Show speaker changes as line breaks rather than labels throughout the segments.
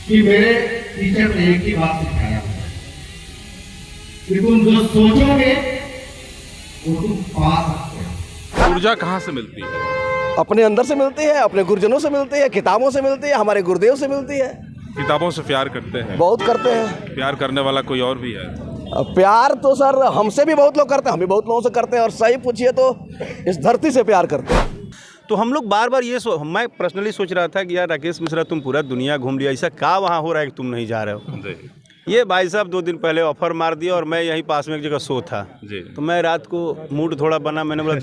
कि मेरे टीचर ने एक ही बात सिखाया कि तुम जो सोचोगे वो तुम पा सकते हो।
ऊर्जा कहाँ से मिलती है?
अपने अंदर से मिलती है, अपने गुरुजनों से मिलती है, किताबों से मिलती है, हमारे गुरुदेव से मिलती है।
किताबों से प्यार करते हैं?
बहुत करते हैं।
प्यार करने वाला कोई और भी है?
प्यार तो सर हमसे भी बहुत लोग करते हैं, हम भी बहुत लोगों से करते हैं, और सही पूछिए तो इस धरती से प्यार करते हैं।
तो हम लोग बार बार मैं पर्सनली सोच रहा था कि यार राकेश मिश्रा तुम पूरा दुनिया घूम लिया, ऐसा क्या वहाँ हो रहा है कि तुम नहीं जा रहे हो। ये भाई साहब 2 दिन पहले ऑफर मार दिया और मैं यहीं पास में एक जगह शो था जी। तो मैं रात को मूड थोड़ा बना, मैंने बोला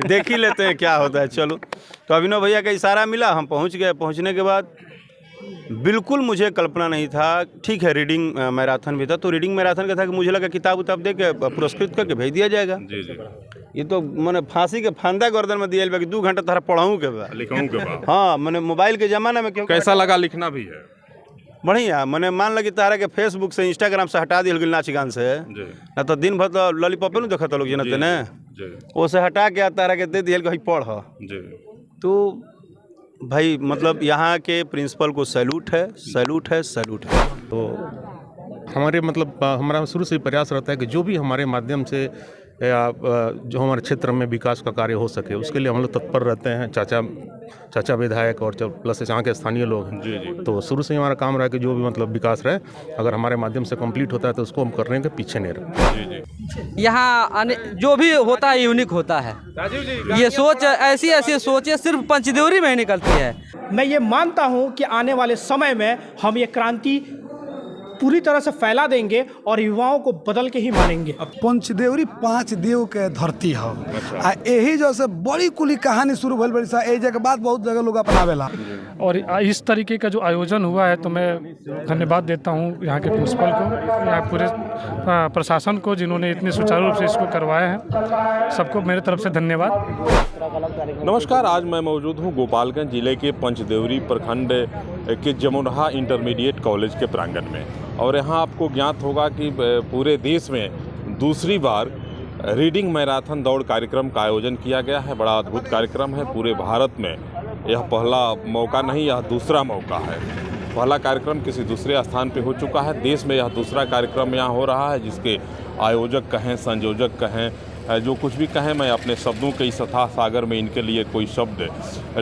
देख ही लेते हैं क्या होता है, चलो। तो अभिनव भैया का इशारा मिला, हम पहुँच गए। पहुँचने के बाद बिल्कुल मुझे कल्पना नहीं था, ठीक है रीडिंग मैराथन भी था, तो रीडिंग मैराथन का था कि मुझे लगा किताब उताब दे के पुरस्कृत करके भेज दिया जाएगा जी जी। ये तो मैंने फांसी के फंदा गर्दन में दिया कि 2 घंटा तारा पढ़ाऊँ के बाद
लिखाऊँ के बाद।
हाँ, मैंने मोबाइल के ज़माना में क्यों
कैसा लगा? लिखना भी है
बढ़िया। मैंने मान लगी तारा के फेसबुक से इंस्टाग्राम से हटा दिया नाच गान से, ना तो दिन भर तो लॉलीपॉप नहीं देखा लोग जनते ने, वो से हटा के तारा के दे दिया कि पढ़। तो भाई मतलब यहाँ के प्रिंसिपल को सैल्यूट है, सैल्यूट है, सैल्यूट है। तो
हमारे मतलब हमारा शुरू से प्रयास रहता है कि जो भी हमारे माध्यम से या जो हमारे क्षेत्र में विकास का कार्य हो सके उसके लिए हम लोग तत्पर रहते हैं। चाचा विधायक और प्लस यहाँ के स्थानीय लोग हैं जी। तो शुरू से हमारा काम रहा है कि जो भी मतलब विकास रहे अगर हमारे माध्यम से कंप्लीट होता है तो उसको हम करने के पीछे नहीं रहते।
यहाँ जो भी होता है यूनिक होता है। ये सोच ऐसी सोचें सिर्फ पंचदेवरी में ही निकलती है।
मैं ये मानता हूँ कि आने वाले समय में हम ये क्रांति पूरी तरह से फैला देंगे और युवाओं को बदल के ही मानेंगे।
पंचदेवरी 5 देव के धरती है आ यही जो से बड़ी कुली कहानी शुरू भइल बड़ी सा ए जगह बाद बहुत जगह लोग अपनावेला।
और इस तरीके का जो आयोजन हुआ है तो मैं धन्यवाद देता हूँ यहाँ के प्रिंसिपल को, यहाँ पूरे प्रशासन को जिन्होंने इतने सुचारू रूप से इसको करवाया है। सबको मेरे तरफ से धन्यवाद।
नमस्कार, आज मैं मौजूद हूँ गोपालगंज जिले के पंचदेवरी प्रखंड के जमुनहा इंटरमीडिएट कॉलेज के प्रांगण में, और यहाँ आपको ज्ञात होगा कि पूरे देश में दूसरी बार रीडिंग मैराथन दौड़ कार्यक्रम का आयोजन किया गया है। बड़ा अद्भुत कार्यक्रम है। पूरे भारत में यह पहला मौका नहीं, यह दूसरा मौका है। पहला कार्यक्रम किसी दूसरे स्थान पे हो चुका है, देश में यह दूसरा कार्यक्रम यहाँ हो रहा है, जिसके आयोजक कहें, संयोजक कहें, जो कुछ भी कहें, मैं अपने शब्दों के इस अथाह सागर में इनके लिए कोई शब्द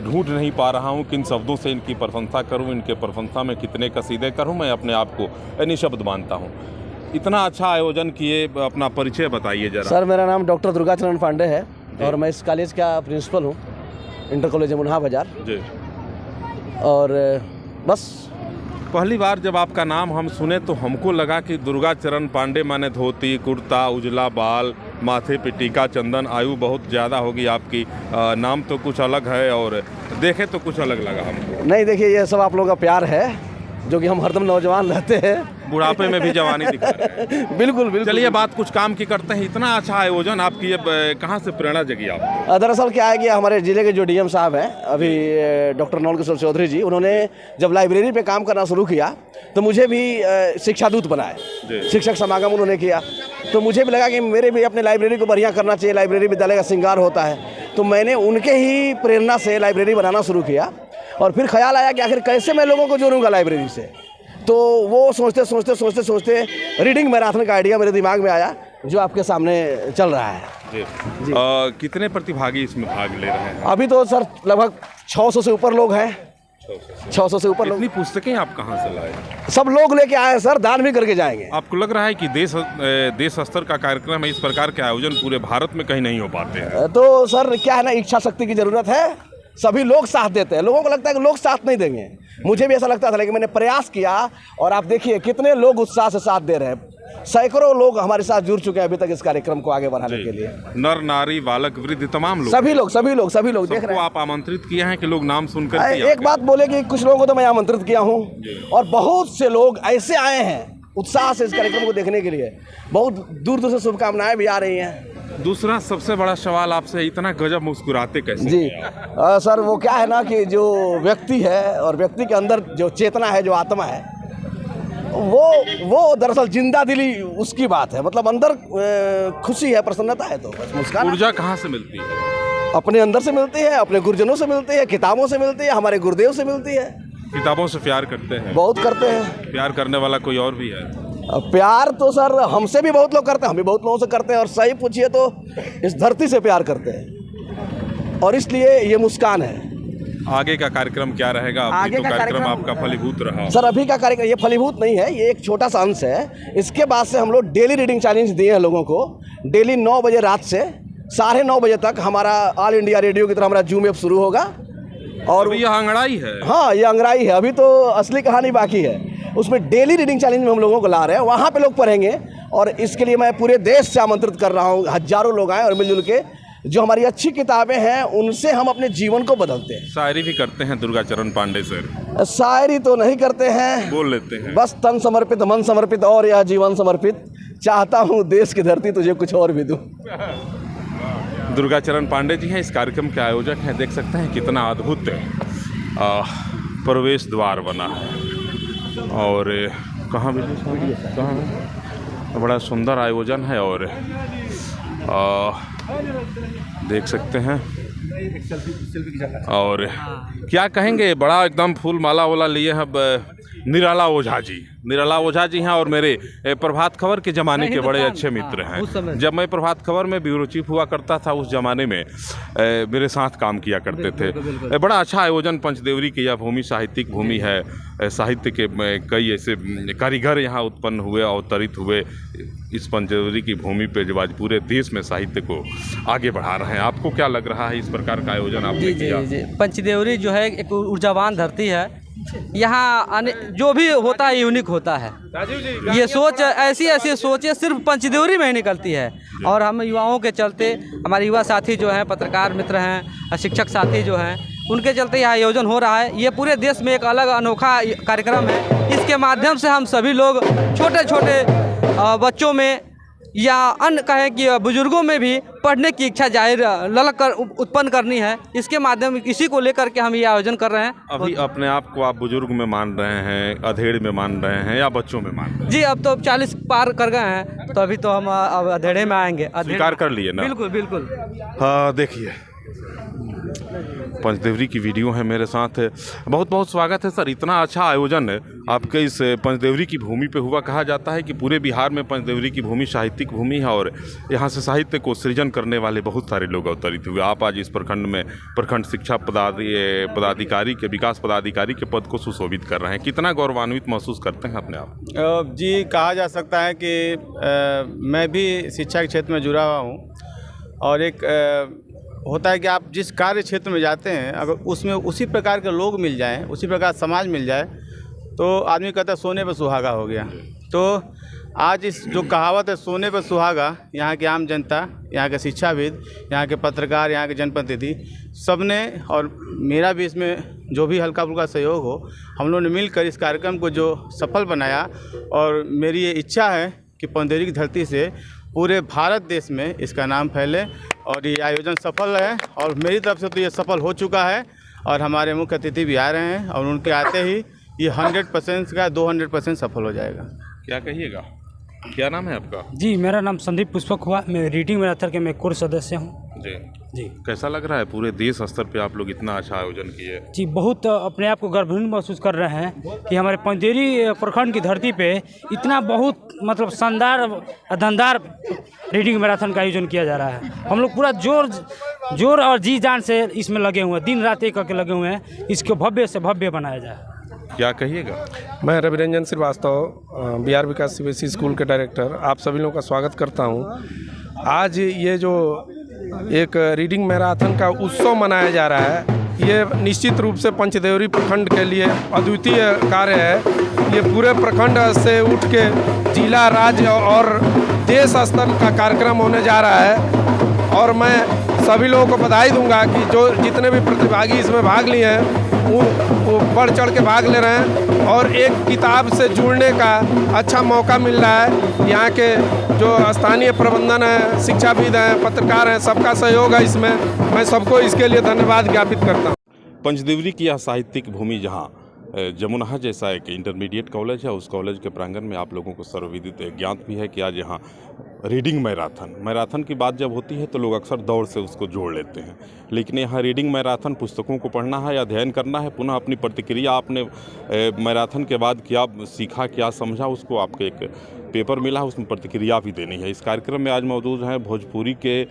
ढूंढ नहीं पा रहा हूं। किन शब्दों से इनकी प्रशंसा करूं, इनके प्रशंसा में कितने कसीदे करूं, मैं अपने आप को निःशब्द मानता हूं। इतना अच्छा आयोजन किए, अपना परिचय बताइए जरा।
सर मेरा नाम डॉक्टर दुर्गाचरण पांडे है और मैं इस कॉलेज का प्रिंसिपल हूँ, इंटर कॉलेज जमुनहा बाजार जी। और बस
पहली बार जब आपका नाम हम सुने तो हमको लगा कि दुर्गाचरण पांडे माने धोती कुर्ता, उजला बाल, माथे पे टीका चंदन, आयु बहुत ज़्यादा होगी आपकी, नाम तो कुछ अलग है और देखे तो कुछ अलग लगा हमको।
नहीं, देखिए ये सब आप लोगों का प्यार है जो कि हम हरदम नौजवान रहते हैं,
बुढ़ापे में भी जवानी दिखा रहे हैं।
बिल्कुल बिल्कुल।
चलिए बात कुछ काम की करते हैं। इतना अच्छा आयोजन आपकी, ये कहाँ से प्रेरणा जगी आप?
दरअसल क्या है कि हमारे जिले के जो डीएम साहब हैं अभी डॉक्टर नौल किशोर चौधरी जी, उन्होंने जब लाइब्रेरी पे काम करना शुरू किया तो मुझे भी शिक्षा दूत बनाए, शिक्षक समागम उन्होंने किया, तो मुझे भी लगा कि मेरे भी अपने लाइब्रेरी को बढ़िया करना चाहिए, लाइब्रेरी विद्यालय का श्रृंगार होता है। तो मैंने उनके ही प्रेरणा से लाइब्रेरी बनाना शुरू किया और फिर ख्याल आया कि आखिर कैसे मैं लोगों को जोड़ूंगा लाइब्रेरी से। तो वो सोचते रीडिंग मैराथन का आइडिया मेरे दिमाग में आया, जो आपके सामने चल रहा है जी।
कितने प्रतिभागी इसमें भाग ले रहे हैं?
अभी तो सर लगभग 600 से ऊपर लोग हैं। 600 से ऊपर लोग।
इतनी पुस्तकें आप कहाँ से लाए?
सब लोग लेके आए सर, दान भी करके जाएंगे।
आपको लग रहा है कि देश स्तर का कार्यक्रम है, इस प्रकार के आयोजन पूरे भारत में कहीं नहीं हो पाते हैं?
तो सर क्या है ना, इच्छा शक्ति की जरूरत है, सभी लोग साथ देते हैं। लोगों को लगता है कि लोग साथ नहीं देंगे, मुझे भी ऐसा लगता था, लेकिन मैंने प्रयास किया और आप देखिए कितने लोग उत्साह से साथ दे रहे हैं। सैकड़ों लोग हमारे साथ जुड़ चुके हैं अभी तक इस कार्यक्रम को आगे बढ़ाने के लिए।
नर नारी बालक वृद्ध तमाम लोग,
सभी लोग देख रहे हैं।
आप आमंत्रित किए हैं कि लोग नाम सुनकर?
एक बात बोले कि कुछ लोगों को तो मैं आमंत्रित किया हूँ और बहुत से लोग ऐसे आए हैं उत्साह से इस कार्यक्रम को देखने के लिए, बहुत दूर दूर से शुभकामनाएं भी आ रही हैं।
दूसरा सबसे बड़ा सवाल आपसे, इतना गजब मुस्कुराते कैसे
जी? सर वो क्या है ना कि जो व्यक्ति है और व्यक्ति के अंदर जो चेतना है, जो आत्मा है, वो दरअसल जिंदा दिली उसकी बात है। मतलब अंदर खुशी है, प्रसन्नता है, तो बस मुस्कान।
ऊर्जा कहाँ से मिलती है?
अपने अंदर से मिलती है, अपने गुरुजनों से मिलती है, किताबों से मिलती है, हमारे गुरुदेव से मिलती है।
किताबों से प्यार करते हैं?
बहुत करते हैं।
प्यार करने वाला कोई और भी है?
प्यार तो सर हमसे भी बहुत लोग करते हैं, हम भी बहुत लोगों से करते हैं, और सही पूछिए तो इस धरती से प्यार करते हैं, और इसलिए ये मुस्कान है।
आगे का कार्यक्रम क्या रहेगा?
आगे
तो
का
कार्यक्रम
कार्यक्रम
आपका फलीभूत रहा।
सर अभी का कार्यक्रम ये फलीभूत नहीं है, ये एक छोटा सा अंश है। इसके बाद से हम लोग डेली रीडिंग चैलेंज दिए हैं लोगों को। डेली 9 बजे रात से 9:30 बजे तक हमारा ऑल इंडिया रेडियो की तरह हमारा जूम ऐप शुरू होगा। और
ये अंगड़ाई है?
हाँ, ये अंगड़ाई है, अभी तो असली कहानी बाकी है। उसमें डेली रीडिंग चैलेंज में हम लोगों को ला रहे हैं, वहाँ पे लोग पढ़ेंगे, और इसके लिए मैं पूरे देश से आमंत्रित कर रहा हूँ। हजारों लोग आए और मिलजुल के जो हमारी अच्छी किताबें हैं उनसे हम अपने जीवन को बदलते हैं।
शायरी भी करते हैं दुर्गाचरण पांडे सर?
शायरी तो नहीं करते हैं,
बोल लेते हैं।
बस तन समर्पित मन समर्पित और यह जीवन समर्पित, चाहता हूँ देश की धरती तुझे कुछ और भी दूँ।
दुर्गाचरण पांडे जी हैं, इस कार्यक्रम के आयोजक हैं। देख सकते हैं कितना अद्भुत प्रवेश द्वार बना है, और कहाँ भी कहाँ बड़ा सुंदर आयोजन है, और देख सकते हैं। और क्या कहेंगे, बड़ा एकदम फूल माला वाला लिए हैं निराला ओझा जी हैं, और मेरे प्रभात खबर के ज़माने के बड़े अच्छे मित्र हैं। जब मैं प्रभात खबर में ब्यूरो चीफ हुआ करता था, उस ज़माने में मेरे साथ काम किया करते थे। बड़ा अच्छा आयोजन पंचदेवरी की यह भूमि साहित्यिक भूमि है। साहित्य के कई ऐसे कारीगर यहाँ उत्पन्न हुए, अवतरित हुए इस पंचदेवरी की भूमि पे, जो आज पूरे देश में साहित्य को आगे बढ़ा रहे हैं। आपको क्या लग रहा है इस प्रकार का आयोजन आपने किया?
जी, पंचदेवरी जो है एक ऊर्जावान धरती है। यहाँ जो भी होता है यूनिक होता है। ये सोच ऐसी सोचें सिर्फ पंचदेवरी में ही निकलती है, और हम युवाओं के चलते, हमारे युवा साथी जो हैं, पत्रकार मित्र हैं, शिक्षक साथी जो हैं, उनके चलते यह आयोजन हो रहा है। ये पूरे देश में एक अलग अनोखा कार्यक्रम है। इसके माध्यम से हम सभी लोग छोटे छोटे बच्चों में या अन्य कहें कि बुजुर्गों में भी पढ़ने की इच्छा जाहिर ललक कर उत्पन्न करनी है। इसके माध्यम इसी को लेकर के हम ये आयोजन कर रहे हैं।
अभी अपने आप को आप बुजुर्ग में मान रहे हैं, अधेड़ में मान रहे हैं, या बच्चों में मान रहे हैं?
जी, अब तो 40 पार कर गए हैं, तो अभी तो हम अब अधेड़े में आएंगे।
स्वीकार कर लिए ना?
बिल्कुल बिल्कुल।
हाँ, देखिए पंचदेवरी की वीडियो है मेरे साथ। बहुत बहुत स्वागत है सर। इतना अच्छा आयोजन है आपके इस पंचदेवरी की भूमि पे हुआ। कहा जाता है कि पूरे बिहार में पंचदेवरी की भूमि साहित्यिक भूमि है, और यहाँ से साहित्य को सृजन करने वाले बहुत सारे लोग अवतरित हुए। आप आज इस प्रखंड में प्रखंड शिक्षा पदाधिकारी के, विकास पदाधिकारी के पद को सुशोभित कर रहे हैं। कितना गौरवान्वित महसूस करते हैं अपने आप?
जी, कहा जा सकता है कि मैं भी शिक्षा के क्षेत्र में जुड़ा हुआ हूँ, और एक होता है कि आप जिस कार्य क्षेत्र में जाते हैं, अगर उसमें उसी प्रकार के लोग मिल जाएं, उसी प्रकार समाज मिल जाए, तो आदमी कहता है सोने पर सुहागा हो गया। तो आज इस जो कहावत है सोने पर सुहागा, यहाँ की आम जनता, यहाँ के शिक्षाविद, यहाँ के पत्रकार, यहाँ के जनप्रतिनिधि सब ने, और मेरा भी इसमें जो भी हल्का फुल्का सहयोग हो, हम लोगों ने मिलकर इस कार्यक्रम को जो सफल बनाया। और मेरी ये इच्छा है कि पंचदेवरी की धरती से पूरे भारत देश में इसका नाम फैले, और ये आयोजन सफल है। और मेरी तरफ से तो ये सफल हो चुका है, और हमारे मुख्य अतिथि भी आ रहे हैं, और उनके आते ही ये 100% का 200% सफल हो जाएगा।
क्या कहिएगा, क्या नाम है आपका?
जी, मेरा नाम संदीप पुष्पक हुआ। मैं रीडिंग मैराथन के मैं कोर सदस्य हूँ।
जी, कैसा लग रहा है पूरे देश स्तर पे आप लोग इतना अच्छा आयोजन किए?
जी, बहुत अपने आप को गर्वहीन महसूस कर रहे हैं कि हमारे पंचदेवरी प्रखंड की धरती पे इतना बहुत मतलब शानदार दमदार रीडिंग मैराथन का आयोजन किया जा रहा है। हम लोग पूरा जोर और जी जान से इसमें लगे हुए हैं, दिन रात एक करके लगे हुए हैं, इसको भव्य से भव्य बनाया जाए।
क्या कहिएगा?
मैं रवि रंजन श्रीवास्तव, बिहार विकास सीबीएसई स्कूल के डायरेक्टर, आप सभी लोगों का स्वागत करता हूँ। आज ये जो एक रीडिंग मैराथन का उत्सव मनाया जा रहा है, ये निश्चित रूप से पंचदेवरी प्रखंड के लिए अद्वितीय कार्य है। ये पूरे प्रखंड से उठ के जिला, राज्य और देश स्तर का कार्यक्रम होने जा रहा है, और मैं सभी लोगों को बधाई दूंगा कि जो जितने भी प्रतिभागी इसमें भाग लिए हैं वो बढ़ चढ़ के भाग ले रहे हैं, और एक किताब से जुड़ने का अच्छा मौका मिल रहा है। यहाँ के जो स्थानीय प्रबंधन है, शिक्षाविद हैं, पत्रकार हैं, सबका सहयोग है इसमें। मैं सबको इसके लिए धन्यवाद ज्ञापित करता हूँ।
पंचदेवरी की यह साहित्यिक भूमि जहाँ जमुना जैसा एक इंटरमीडिएट कॉलेज है, उस कॉलेज के प्रांगण में आप लोगों को सर्वविदित ज्ञात भी है कि आज यहाँ रीडिंग मैराथन की बात जब होती है तो लोग अक्सर दौड़ से उसको जोड़ लेते हैं, लेकिन यहाँ रीडिंग मैराथन पुस्तकों को पढ़ना है या अध्ययन करना है, पुनः अपनी प्रतिक्रिया आपने मैराथन के बाद क्या सीखा, क्या समझा, उसको आपके एक पेपर मिला है, उसमें प्रतिक्रिया भी देनी है। इस कार्यक्रम में आज मौजूद हैं भोजपुरी के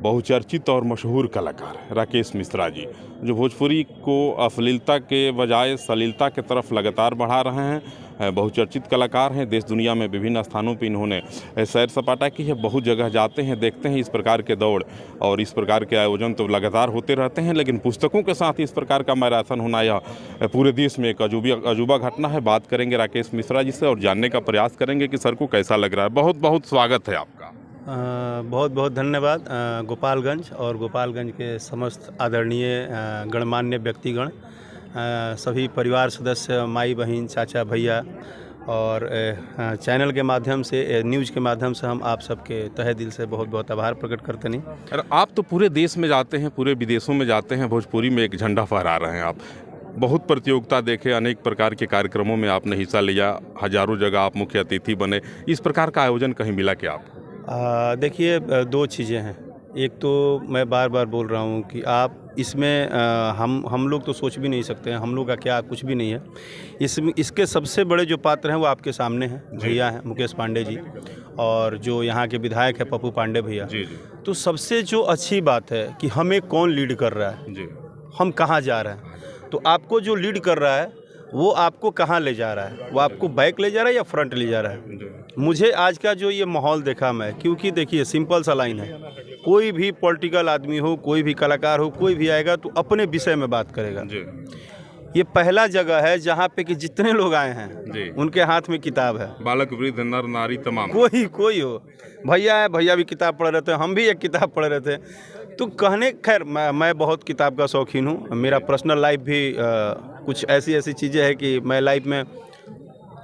बहुचर्चित और मशहूर कलाकार राकेश मिश्रा जी, जो भोजपुरी को अश्लीलता के बजाय सलीलता की तरफ लगातार बढ़ा रहे हैं। बहुचर्चित कलाकार हैं, देश दुनिया में विभिन्न स्थानों पर इन्होंने सैर सपाटा की है, बहुत जगह जाते हैं, देखते हैं इस प्रकार के दौड़ और इस प्रकार के आयोजन तो लगातार होते रहते हैं, लेकिन पुस्तकों के साथ इस प्रकार का मैराथन होना यह पूरे देश में एक अजूबा घटना है। बात करेंगे राकेश मिश्रा जी से और जानने का प्रयास करेंगे कि सर को कैसा लग रहा है। बहुत बहुत स्वागत है आपका।
बहुत बहुत धन्यवाद। गोपालगंज और गोपालगंज के समस्त आदरणीय गणमान्य व्यक्तिगण, सभी परिवार सदस्य, माई बहन, चाचा भैया और चैनल के माध्यम से, न्यूज़ के माध्यम से हम आप सबके तहे दिल से बहुत बहुत आभार प्रकट करते नहीं।
अरे आप तो पूरे देश में जाते हैं, पूरे विदेशों में जाते हैं, भोजपुरी में एक झंडा फहरा रहे हैं आप। बहुत प्रतियोगिता देखे, अनेक प्रकार के कार्यक्रमों में आपने हिस्सा लिया, हजारों जगह आप मुख्य अतिथि बने। इस प्रकार का आयोजन कहीं मिला क्या आपको?
देखिए, दो चीज़ें हैं। एक तो मैं बार बार बोल रहा हूँ कि आप इसमें हम लोग तो सोच भी नहीं सकते हैं, हम लोग का क्या कुछ भी नहीं है। इसके सबसे बड़े जो पात्र हैं वो आपके सामने हैं, भैया हैं मुकेश पांडे जी, और जो यहाँ के विधायक है पप्पू पांडे भैया। तो सबसे जो अच्छी बात है कि हमें कौन लीड कर रहा है, हम कहाँ जा रहे हैं। तो आपको जो लीड कर रहा है वो आपको कहाँ ले जा रहा है, वो आपको बैक ले जा रहा है या फ्रंट ले जा रहा है। मुझे आज का जो ये माहौल देखा मैं, क्योंकि देखिए सिंपल सा लाइन है, कोई भी पॉलिटिकल आदमी हो, कोई भी कलाकार हो, कोई भी आएगा तो अपने विषय में बात करेगा। ये पहला जगह है जहाँ पे कि जितने लोग आए हैं उनके हाथ में किताब है,
बालक वृद्ध नर नारी तमाम,
कोई हो। भैया है, भैया भी किताब पढ़ रहे थे, हम भी एक किताब पढ़ रहे थे। तो कहने, खैर मैं बहुत किताब का शौकीन हूँ। मेरा पर्सनल लाइफ भी कुछ ऐसी चीज़ें हैं कि मैं लाइफ में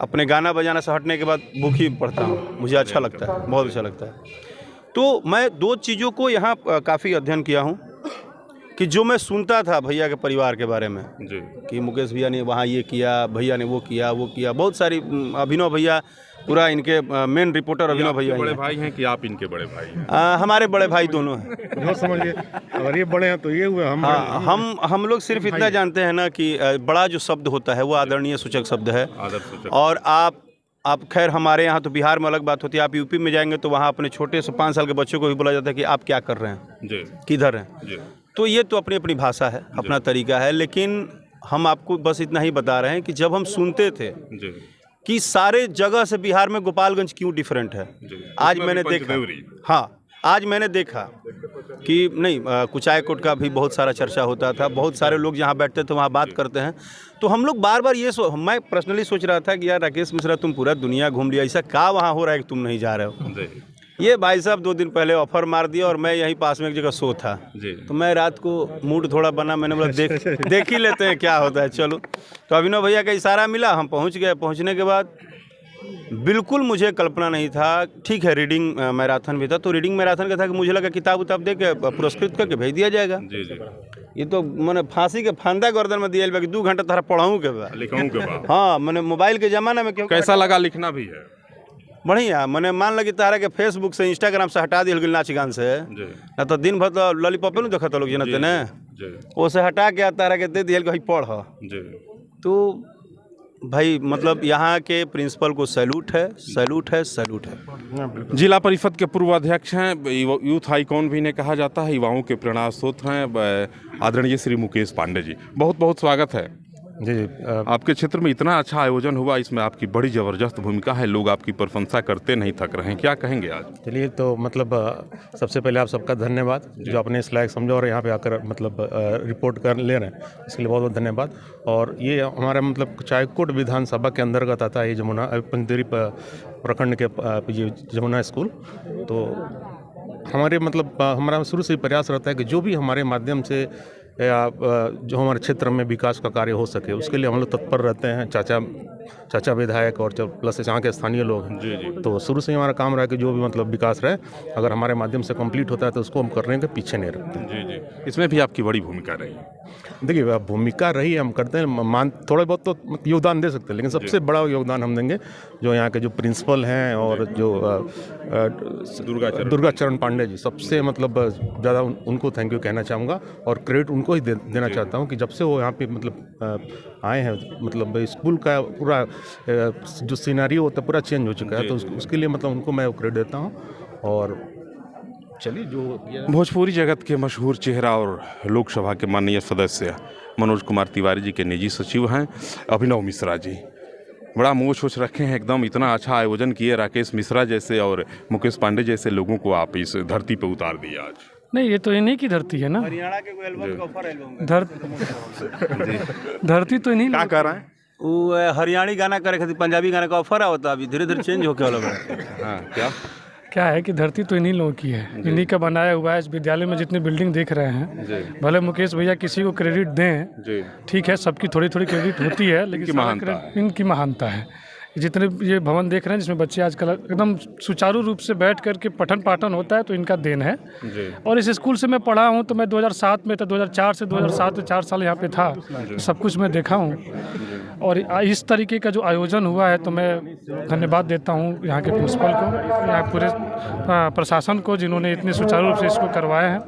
अपने गाना बजाना से हटने के बाद बुक ही पढ़ता हूँ, मुझे अच्छा लगता है, बहुत अच्छा लगता है। तो मैं दो चीज़ों को यहाँ काफ़ी अध्ययन किया हूँ कि जो मैं सुनता था भैया के परिवार के बारे में कि मुकेश भैया ने वहाँ ये किया, भैया ने वो किया, बहुत सारी, अभिनव भैया पूरा इनके मेन रिपोर्टर अभिनव भैया
बड़े भाई हैं कि आप इनके बड़े भाई हैं?
हमारे बड़े भाई दोनों हैं।
समझिए, अगर ये बड़े हैं तो ये हुए
हम लोग सिर्फ इतना जानते हैं ना कि बड़ा जो शब्द होता है वो आदरणीय सूचक शब्द है। और आप खैर हमारे यहाँ तो बिहार में अलग बात होती है, आप यूपी में जाएंगे तो वहाँ अपने छोटे से 5 साल के बच्चों को भी बोला जाता है कि आप क्या कर रहे हैं, किधर हैं। तो ये तो अपनी अपनी भाषा है, अपना तरीका है, लेकिन हम आपको बस इतना ही बता रहे हैं कि जब हम सुनते थे कि सारे जगह से बिहार में गोपालगंज क्यों डिफरेंट है, आज मैंने देखा, आज मैंने देखा कि नहीं, कुचायकोट का भी बहुत सारा चर्चा होता था, बहुत सारे लोग जहाँ बैठते थे वहाँ बात करते हैं। तो हम लोग बार बार मैं पर्सनली सोच रहा था कि यार राकेश मिश्रा, तुम पूरा दुनिया घूम लिया, ऐसा क्या वहाँ हो रहा है कि तुम नहीं जा रहे हो। ये भाई साहब 2 दिन पहले ऑफर मार दिया और मैं यहीं पास में एक जगह शो था, तो मैं रात को मूड थोड़ा बना, मैंने बोला देख ही लेते हैं क्या होता है, चलो। तो अभिनव भैया का इशारा मिला, हम पहुंच गए। पहुंचने के बाद बिल्कुल मुझे कल्पना नहीं था, ठीक है रीडिंग मैराथन भी था, तो रीडिंग मैराथन का था कि मुझे लगा किताब उताब दे के पुरस्कृत करके भेज दिया जाएगा। ये तो मैंने फांसी के फंदा गर्दन में दिया कि 2 घंटा तारा पढ़ाऊँ के बाद। हाँ, मैंने मोबाइल के ज़माना में क्यों।
कैसा लगा लिखना भी है?
बढ़िया। मैंने मान लगी तारा के फेसबुक से, इंस्टाग्राम से हटा दिया नाच गान से, ना तो दिन भर तो लॉलीपॉप नहीं देखा लोग जनते ने, वो से हटा के तारा के दे दिया कि पढ़। तो भाई मतलब यहाँ के प्रिंसिपल को सैल्यूट है।
जिला परिषद के पूर्व अध्यक्ष हैं, यूथ आइकॉन भी इन्हें कहा जाता है, युवाओं के प्रेरणा स्रोत हैं आदरणीय श्री मुकेश पांडे जी। बहुत बहुत स्वागत है
जी।
आपके क्षेत्र में इतना अच्छा आयोजन हुआ, इसमें आपकी बड़ी ज़बरदस्त भूमिका है, लोग आपकी प्रशंसा करते नहीं थक रहे हैं, क्या कहेंगे आज?
चलिए, तो मतलब सबसे पहले आप सबका धन्यवाद जो अपने इस लायक समझो और यहाँ पे आकर मतलब रिपोर्ट कर ले रहे हैं, इसके लिए बहुत बहुत धन्यवाद। और ये हमारा मतलब कुचायकोट विधानसभा के अंतर्गत आता है, ये जमुना पंचदेवरी प्रखंड के ये जमुना स्कूल। तो हमारे मतलब हमारा शुरू से ही प्रयास रहता है कि जो भी हमारे माध्यम से या जो हमारे क्षेत्र में विकास का कार्य हो सके उसके लिए हम लोग तत्पर रहते हैं। चाचा चाचा विधायक और प्लस यहाँ के स्थानीय लोग हैं।
जी।
तो शुरू से ही हमारा काम रहा कि जो भी मतलब विकास रहे, अगर हमारे माध्यम से कंप्लीट होता है तो उसको हम करने के पीछे नहीं रखते।
जी। इसमें भी आपकी बड़ी भूमिका रही।
देखिए, अब भूमिका रही हम करते हैं, थोड़े बहुत तो योगदान दे सकते हैं, लेकिन सबसे बड़ा योगदान हम देंगे जो यहाँ के जो प्रिंसिपल हैं और जो दुर्गा चरण पांडे जी, सबसे मतलब ज़्यादा उनको थैंक यू कहना चाहूँगा और क्रेडिट उनको ही देना चाहता हूँ कि जब से वो यहाँ पे मतलब आए हैं, मतलब स्कूल का पूरा जो सिनेरियो होता है पूरा चेंज हो चुका है, तो उसके लिए मतलब उनको मैं क्रेडिट देता हूँ। और चलिए, जो
भोजपुरी जगत के मशहूर चेहरा और लोकसभा के माननीय सदस्य मनोज कुमार तिवारी जी के निजी सचिव हैं अभिनव मिश्रा जी, बड़ा मोछ वोछ रखे हैं एकदम। इतना अच्छा आयोजन किए, राकेश मिश्रा जैसे और मुकेश पांडे जैसे लोगों को आप इस धरती पे उतार दिया आज।
नहीं, ये तो इन्हीं की धरती है ना,
हरियाणा के एल्बम का ऑफर एल्बम
धरती तो इन्हीं
क्या कर रहे हैं?
वो हरियाणी गाना करे खातिर पंजाबी गाना का ऑफर होता, अभी धीरे धीरे चेंज होके वाला है।
हाँ,
क्या है कि धरती तो इन्हीं लोगों की है, इन्हीं का बनाया हुआ है। इस विद्यालय में जितनी बिल्डिंग देख रहे हैं, भले मुकेश भैया किसी को क्रेडिट दें, ठीक है, सबकी थोड़ी थोड़ी क्रेडिट होती है, लेकिन इनकी महानता है। जितने ये भवन देख रहे हैं जिसमें बच्चे आजकल एकदम सुचारू रूप से बैठ करके पठन पाठन होता है, तो इनका देन है। और इस स्कूल से मैं पढ़ा हूँ, तो मैं 2007 में था, 2004 से 2007 में 4 साल यहाँ पे था, तो सब कुछ मैं देखा हूँ। और इस तरीके का जो आयोजन हुआ है, तो मैं धन्यवाद देता हूँ यहाँ के प्रिंसिपल को, यहाँ पूरे प्रशासन को, जिन्होंने इतने सुचारू रूप से इसको करवाया है।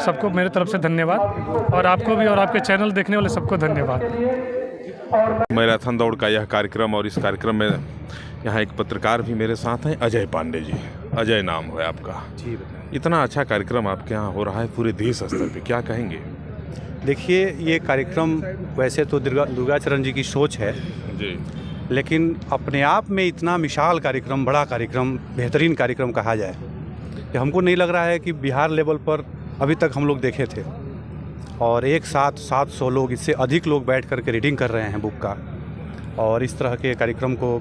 सबको मेरे तरफ से धन्यवाद, और आपको भी और आपके चैनल देखने वाले सबको धन्यवाद।
मैराथन दौड़ का यह कार्यक्रम, और इस कार्यक्रम में यहाँ एक पत्रकार भी मेरे साथ हैं, अजय पांडे जी। अजय नाम है आपका जी। इतना अच्छा कार्यक्रम आपके यहाँ हो रहा है पूरे देश स्तर पे, क्या कहेंगे?
देखिए, ये कार्यक्रम वैसे तो दुर्गा चरण जी की सोच है
जी,
लेकिन अपने आप में इतना विशाल कार्यक्रम, बड़ा कार्यक्रम, बेहतरीन कार्यक्रम कहा जाए, कि हमको नहीं लग रहा है कि बिहार लेवल पर अभी तक हम लोग देखे थे। और एक साथ 700 लोग, इससे अधिक लोग बैठ कर के रीडिंग कर रहे हैं बुक का। और इस तरह के कार्यक्रम को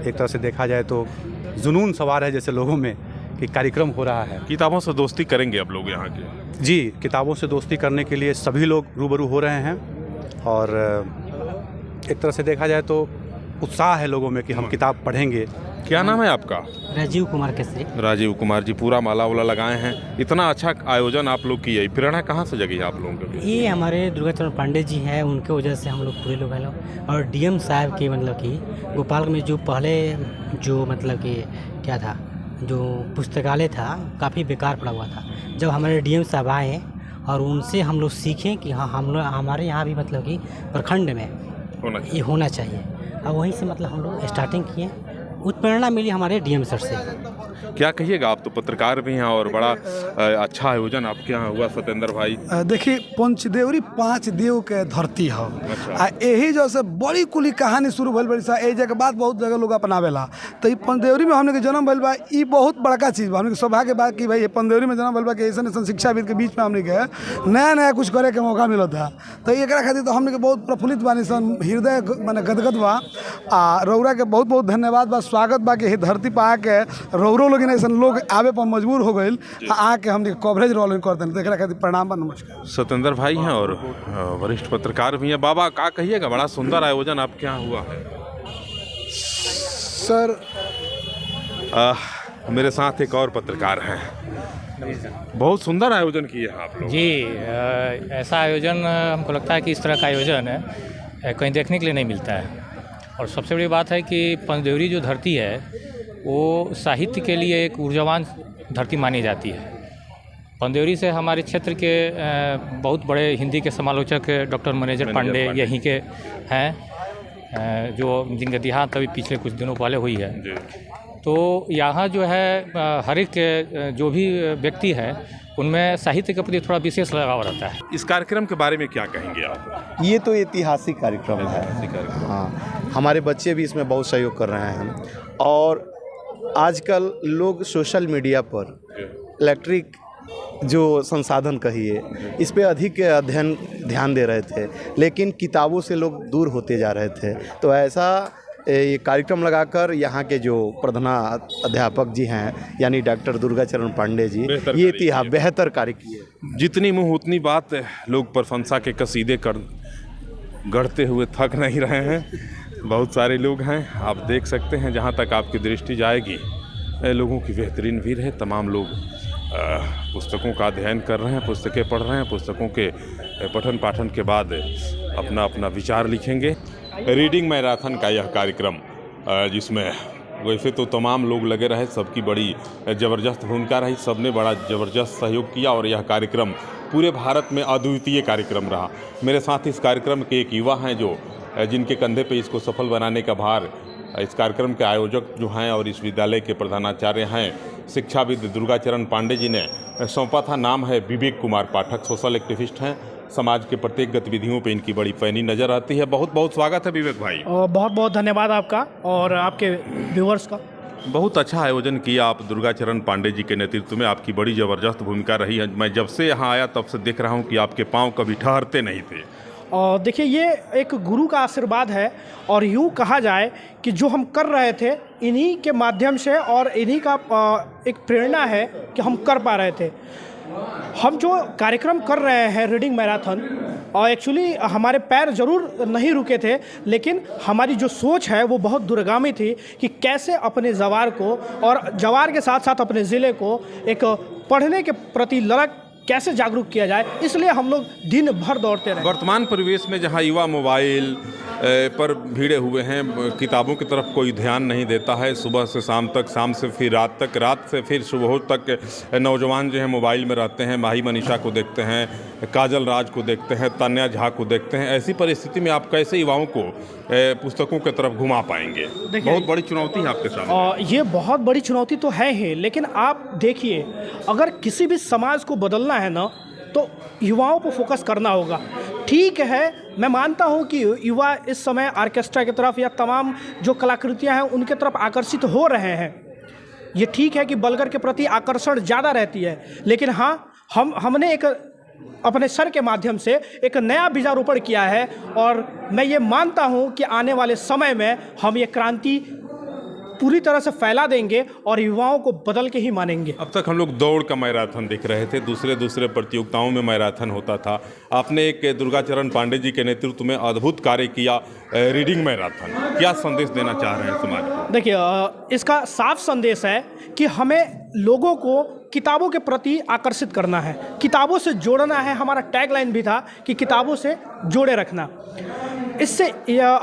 एक तरह से देखा जाए तो जुनून सवार है जैसे लोगों में कि कार्यक्रम हो रहा है।
किताबों से दोस्ती करेंगे अब लोग यहाँ के?
जी, किताबों से दोस्ती करने के लिए सभी लोग रूबरू हो रहे हैं, और एक तरह से देखा जाए तो उत्साह है लोगों में कि हम किताब पढ़ेंगे।
क्या नाम है आपका?
राजीव कुमार केसरी।
राजीव कुमार जी, पूरा माला वाला लगाए हैं, इतना अच्छा आयोजन आप लोग किए, प्रेरणा कहाँ से जगी आप लोगों को?
ये हमारे दुर्गा चरण पांडे जी हैं, उनके वजह से हम लोग पूरे लोग हैं लोग। और डीएम साहब की मतलब कि भोपाल में जो पहले जो मतलब कि क्या था, जो पुस्तकालय था काफ़ी बेकार पड़ा हुआ था, जब हमारे डीएम साहब आए और उनसे हम लोग सीखें कि हाँ, हम लोग हमारे यहाँ भी मतलब कि प्रखंड में ये होना चाहिए, और वहीं से मतलब हम लोग स्टार्टिंग किए। उत्प्रेरणा मिली हमारे डीएम सर से।
क्या कहिएगा, आप तो पत्रकार भी हैं और बड़ा अच्छा आयोजन आपके यहाँ हुआ सत्येंद्र भाई?
देखिए, पंचदेवरी 5 देव के धरती है। आ यही जो से बड़ी कुली कहानी शुरू भइल बड़ी सा, ए जगह बात बहुत जगह लोग अपनावेला। तो पंचदेवरी में हमने के जन्म भइल बा, ई बहुत बड़का चीज़ बा। हमने के सौभाग्य बा कि भाई पंचदेवरी में जन्म भइल बा कि ऐसा शिक्षाविद के बीच में हमने के नया नया कुछ करे के मौका मिला था। तो एक खातिर तो हमने के बहुत प्रफुल्लित बानी सन, हृदय माने गदगद बा। आ रौरा के बहुत बहुत धन्यवाद बा, स्वागत बा कि धरती पर आके रौरो लोग ऐसा लोग आवे पर मजबूर हो गए, आके हमने कवरेज रोल करते हैं। तो खातिर प्रणाम, नमस्कार।
सत्येंद्र भाई हैं और वरिष्ठ पत्रकार भी हैं। बाबा, क्या कहिएगा, बड़ा सुंदर आयोजन आपके यहाँ हुआ है।
सर,
मेरे साथ एक और पत्रकार हैं, बहुत सुंदर आयोजन किए हैं आप लोग।
जी, ऐसा आयोजन हमको लगता है कि इस तरह का आयोजन है कहीं देखने के लिए नहीं मिलता है। और सबसे बड़ी बात है कि पंचदेवरी जो धरती है वो साहित्य के लिए एक ऊर्जावान धरती मानी जाती है। पंचदेवरी से हमारे क्षेत्र के बहुत बड़े हिंदी के समालोचक डॉक्टर मैनेजर पांडे यहीं के हैं, जो जिनका देहांत अभी पिछले कुछ दिनों पहले हुई है। तो यहाँ जो है हर एक जो भी व्यक्ति है उनमें साहित्य के प्रति थोड़ा विशेष लगाव रहता है।
इस कार्यक्रम के बारे में क्या कहेंगे आप?
ये तो ऐतिहासिक कार्यक्रम है। हाँ, हमारे बच्चे भी इसमें बहुत सहयोग कर रहे हैं। और आजकल लोग सोशल मीडिया पर इलेक्ट्रिक जो संसाधन कहिए, इस पे अधिक ध्यान दे रहे थे, लेकिन किताबों से लोग दूर होते जा रहे थे। तो ऐसा ये कार्यक्रम लगाकर यहाँ के जो प्रधानाध्यापक जी हैं, यानी डॉक्टर दुर्गा चरण पांडे जी, ये इतिहास बेहतर कार्य किए।
जितनी मुँह उतनी बात, लोग प्रशंसा के कसीदे गढ़ते हुए थक नहीं रहे हैं। बहुत सारे लोग हैं, आप देख सकते हैं जहाँ तक आपकी दृष्टि जाएगी लोगों की बेहतरीन भीड़ है। तमाम लोग पुस्तकों का अध्ययन कर रहे हैं, पुस्तकें पढ़ रहे हैं, पुस्तकों के पठन पाठन के बाद अपना अपना विचार लिखेंगे। रीडिंग मैराथन का यह कार्यक्रम जिसमें वैसे तो तमाम लोग लगे रहे, सबकी बड़ी ज़बरदस्त भूमिका रही, सबने बड़ा ज़बरदस्त सहयोग किया और यह कार्यक्रम पूरे भारत में अद्वितीय कार्यक्रम रहा। मेरे साथ इस कार्यक्रम के एक युवा हैं जो जिनके कंधे पे इसको सफल बनाने का भार इस कार्यक्रम के आयोजक जो हैं और इस विद्यालय के प्रधानाचार्य हैं शिक्षाविद दुर्गाचरण पांडे जी ने सौंपा था। नाम है विवेक कुमार पाठक, सोशल एक्टिविस्ट हैं। समाज के प्रत्येक गतिविधियों पे इनकी बड़ी पैनी नज़र आती है। बहुत बहुत स्वागत है विवेक भाई।
बहुत बहुत धन्यवाद आपका और आपके व्यूअर्स का।
बहुत अच्छा आयोजन किया आप दुर्गाचरण पांडे जी के नेतृत्व में, आपकी बड़ी ज़बरदस्त भूमिका रही है। मैं जब से यहाँ आया तब से देख रहा हूँ कि आपके पाँव कभी ठहरते नहीं थे।
और देखिए, ये एक गुरु का आशीर्वाद है और यूँ कहा जाए कि जो हम कर रहे थे इन्हीं के माध्यम से और इन्हीं का एक प्रेरणा है कि हम कर पा रहे थे। हम जो कार्यक्रम कर रहे हैं रीडिंग मैराथन, और एक्चुअली हमारे पैर ज़रूर नहीं रुके थे, लेकिन हमारी जो सोच है वो बहुत दूरगामी थी कि कैसे अपने जवार को और जवार के साथ साथ अपने ज़िले को एक पढ़ने के प्रति लड़क कैसे जागरूक किया जाए, इसलिए हम लोग दिन भर दौड़ते रहे।
वर्तमान परिवेश में जहां युवा मोबाइल पर भिड़े हुए हैं, किताबों की तरफ कोई ध्यान नहीं देता है, सुबह से शाम तक, शाम से फिर रात तक, रात से फिर सुबह तक नौजवान जो है मोबाइल में रहते हैं। माही मनीषा को देखते हैं, काजल राज को देखते हैं, तान्या झा को देखते हैं। ऐसी परिस्थिति में आप कैसे युवाओं को पुस्तकों की तरफ घुमा पाएंगे? बहुत बड़ी चुनौती है आपके सामने।
ये बहुत बड़ी चुनौती तो है ही, लेकिन आप देखिए, अगर किसी भी समाज को बदलना है ना तो युवाओं पर फोकस करना होगा। ठीक है, मैं मानता हूं कि युवा इस समय ऑर्केस्ट्रा की तरफ या तमाम जो कलाकृतियां हैं उनके तरफ आकर्षित हो रहे हैं। ये ठीक है कि बलगर के प्रति आकर्षण ज़्यादा रहती है, लेकिन हाँ, हमने एक अपने सर के माध्यम से एक नया बीजारोपण किया है और मैं ये मानता हूं कि आने वाले समय में हम ये क्रांति पूरी तरह से फैला देंगे और युवाओं को बदल के ही मानेंगे।
अब तक हम लोग दौड़ का मैराथन देख रहे थे, दूसरे प्रतियोगिताओं में मैराथन होता था। आपने एक दुर्गाचरण पांडे जी के नेतृत्व में अद्भुत कार्य किया, रीडिंग मैराथन। क्या संदेश देना चाह रहे हैं समाज को?
देखिए, इसका साफ संदेश है कि हमें लोगों को किताबों के प्रति आकर्षित करना है, किताबों से जोड़ना है। हमारा टैगलाइन भी था कि किताबों से जोड़े रखना। इससे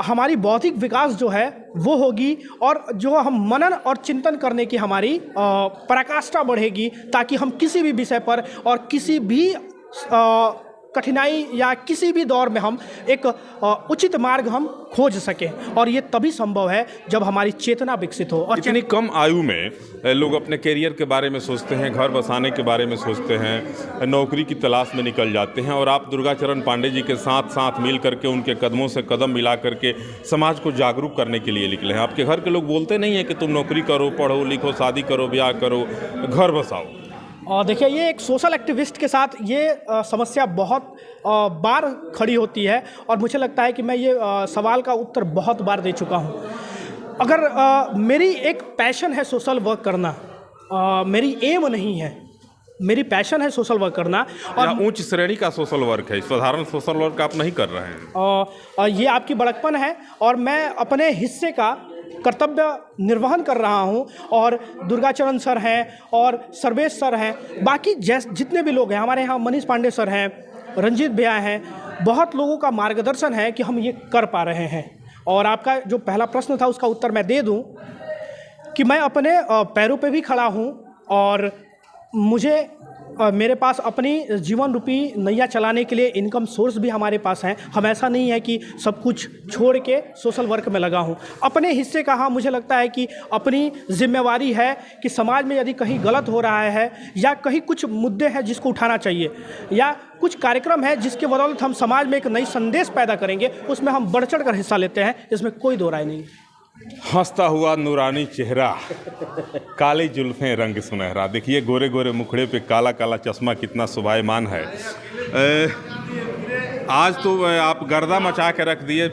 हमारी बौद्धिक विकास जो है वो होगी और जो हम मनन और चिंतन करने की हमारी पराकाष्ठा बढ़ेगी, ताकि हम किसी भी विषय पर और किसी भी कठिनाई या किसी भी दौर में हम एक उचित मार्ग हम खोज सकें। और ये तभी संभव है जब हमारी चेतना विकसित हो। और
इतनी कम आयु में लोग अपने करियर के बारे में सोचते हैं, घर बसाने के बारे में सोचते हैं, नौकरी की तलाश में निकल जाते हैं, और आप दुर्गाचरण पांडे जी के साथ साथ मिल करके उनके कदमों से कदम मिला करके समाज को जागरूक करने के लिए निकले हैं। आपके घर के लोग बोलते नहीं हैं कि तुम नौकरी करो, पढ़ो लिखो, शादी करो, ब्याह करो, घर बसाओ?
और देखिए, ये एक सोशल एक्टिविस्ट के साथ ये समस्या बहुत बार खड़ी होती है और मुझे लगता है कि मैं ये सवाल का उत्तर बहुत बार दे चुका हूँ। अगर मेरी एक पैशन है सोशल वर्क करना, मेरी एम नहीं है, मेरी पैशन है सोशल वर्क करना। और
उच्च श्रेणी का सोशल वर्क है, साधारण सोशल वर्क आप नहीं कर रहे हैं।
ये आपकी बड़कपन है और मैं अपने हिस्से का कर्तव्य निर्वहन कर रहा हूं। और दुर्गाचरण सर हैं और सर्वेश सर हैं, बाकी जितने भी लोग हैं, हमारे यहाँ मनीष पांडे सर हैं, रंजीत भैया हैं, बहुत लोगों का मार्गदर्शन है कि हम ये कर पा रहे हैं। और आपका जो पहला प्रश्न था उसका उत्तर मैं दे दूं कि मैं अपने पैरों पे भी खड़ा हूं और मुझे मेरे पास अपनी जीवन रूपी नैया चलाने के लिए इनकम सोर्स भी हमारे पास हैं। हम ऐसा नहीं है कि सब कुछ छोड़ के सोशल वर्क में लगा हूं। अपने हिस्से का, हाँ, मुझे लगता है कि अपनी जिम्मेवारी है कि समाज में यदि कहीं गलत हो रहा है या कहीं कुछ मुद्दे हैं जिसको उठाना चाहिए या कुछ कार्यक्रम है जिसके बदौलत हम समाज में एक नई संदेश पैदा करेंगे, उसमें हम बढ़ चढ़ कर हिस्सा लेते हैं, इसमें कोई दो राय नहीं।
हंसता हुआ नूरानी चेहरा, काली जुल्फें रंग सुनहरा। देखिए, गोरे गोरे मुखड़े पे काला काला चश्मा कितना शोभायमान है। आज तो आप गर्दा मचा के रख दिए,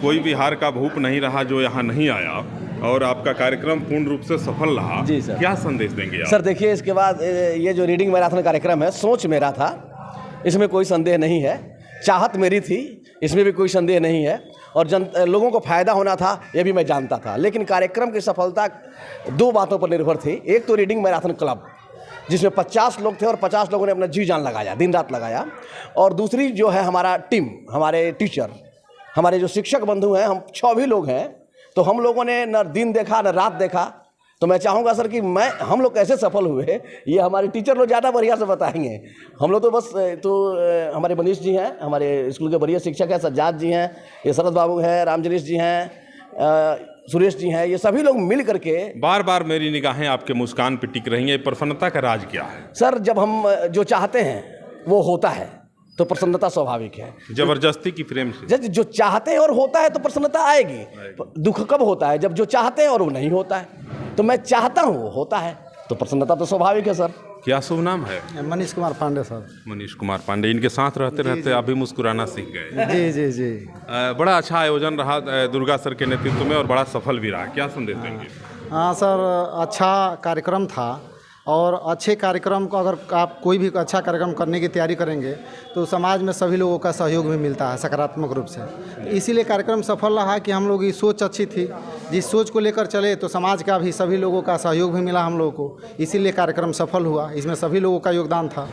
कोई बिहार का भूप नहीं रहा जो यहाँ नहीं आया, और आपका कार्यक्रम पूर्ण रूप से सफल रहा।
जी सर।
क्या संदेश देंगे आप?
सर देखिए, इसके बाद ये जो रीडिंग मैराथन कार्यक्रम है, सोच मेरा था, इसमें कोई संदेह नहीं है। चाहत मेरी थी, इसमें भी कोई संदेह नहीं है। और लोगों को फ़ायदा होना था ये भी मैं जानता था। लेकिन कार्यक्रम की सफलता 2 बातों पर निर्भर थी। एक तो रीडिंग मैराथन क्लब जिसमें 50 लोग थे और 50 लोगों ने अपना जी जान लगाया, दिन रात लगाया। और दूसरी जो है हमारा टीम, हमारे टीचर, हमारे जो शिक्षक बंधु हैं, हम 6 भी लोग हैं, तो हम लोगों ने न दिन देखा न रात देखा। तो मैं चाहूँगा सर कि हम लोग कैसे सफल हुए ये हमारे टीचर लोग ज़्यादा बढ़िया से बताएंगे। हम लोग तो बस हमारे मनीष जी हैं, हमारे स्कूल के बढ़िया शिक्षक हैं, सज्जाद जी हैं, ये शरद बाबू हैं, रामजनीश जी हैं, सुरेश जी हैं, ये सभी लोग मिल करके।
बार बार मेरी निगाहें आपके मुस्कान पर टिक रही हैं। प्रसन्नता का राज क्या है?
सर जब हम जो चाहते हैं वो होता है तो प्रसन्नता स्वाभाविक है।
जबरदस्ती की फ्रेम से
जो चाहते हैं और होता है तो प्रसन्नता आएगी। दुख कब होता है? जब जो चाहते हैं और वो नहीं होता है। तो मैं चाहता हूँ वो होता है तो प्रसन्नता तो स्वाभाविक है सर।
क्या शुभ नाम है?
मनीष कुमार पांडे सर।
मनीष कुमार पांडे, इनके साथ रहते रहते आप भी मुस्कुराना सीख गए।
जी जी जी।
बड़ा अच्छा आयोजन रहा दुर्गा सर के नेतृत्व में और बड़ा सफल भी रहा। क्या संदेश देंगे?
हाँ सर, अच्छा कार्यक्रम था और अच्छे कार्यक्रम को अगर आप कोई भी अच्छा कार्यक्रम करने की तैयारी करेंगे तो समाज में सभी लोगों का सहयोग भी मिलता है सकारात्मक रूप से। इसीलिए कार्यक्रम सफल रहा कि हम लोगों की सोच अच्छी थी। जिस सोच को लेकर चले तो समाज का भी सभी लोगों का सहयोग भी मिला हम लोगों को, इसीलिए कार्यक्रम सफल हुआ। इसमें सभी लोगों का योगदान था।